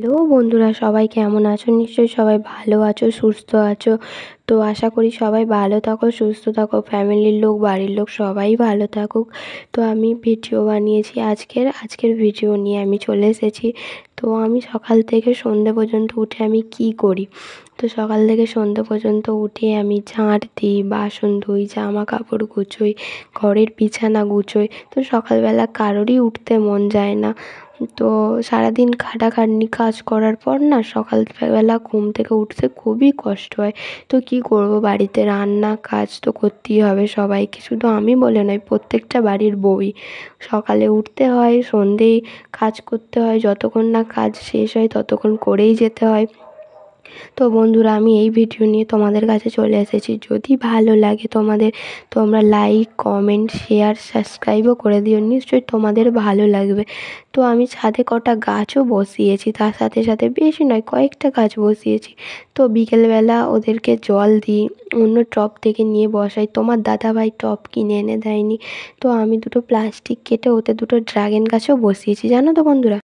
Hello বন্ধুরা, সবাই কেমন আছো? নিশ্চয়ই সবাই ভালো আছো, সুস্থ আছো। তো আশা করি সবাই ভালো থাকো, সুস্থ থাকো, ফ্যামিলির লোক, বাড়ির লোক সবাই ভালো থাকুক। তো আমি ভিডিও বানিয়েছি আজকের ভিডিও নিয়ে আমি চলে এসেছি। তো আমি সকাল থেকে সন্ধে পর্যন্ত উঠে আমি কি করি। তো সকাল থেকে সন্ধে পর্যন্ত উঠে আমি ঝাঁট দিই, বাসন ধুই, জামা কাপড় গুছোই, ঘরের বিছানা গুছোই। তো সকালবেলা কারোরই উঠতে মন যায় না। তো সারাদিন খাটাখাটনি কাজ করার পর না সকালবেলা ঘুম থেকে উঠতে খুবই কষ্ট হয়। তো কী করব, বাড়িতে রান্না কাজ তো করতেই হবে সবাইকে, শুধু আমি বলে নয়, প্রত্যেকটা বাড়ির বউই। সকালে উঠতে হয়, সন্ধেয় কাজ করতে হয়, যতক্ষণ না কাজ শেষ হয় ততক্ষণ করেই যেতে হয়। তো বন্ধুরা, আমি এই ভিডিও নিয়ে তোমাদের কাছে চলে এসেছি। যদি ভালো লাগে তোমাদের, তোমরা লাইক, কমেন্ট, শেয়ার, সাবস্ক্রাইবও করে দিও, নিশ্চয়ই তোমাদের ভালো লাগবে। তো আমি ছাদে কটা গাছও বসিয়েছি, তার সাথে সাথে বেশি নয় কয়েকটা গাছ বসিয়েছি। তো বিকেলবেলা ওদেরকে জল দিই, অন্য টব থেকে নিয়ে বসাই। তোমার দাদাভাই টব কিনে এনে দেয়নি, তো আমি দুটো প্লাস্টিক কেটে ওতে দুটো ড্রাগন গাছও বসিয়েছি, জানো তো বন্ধুরা।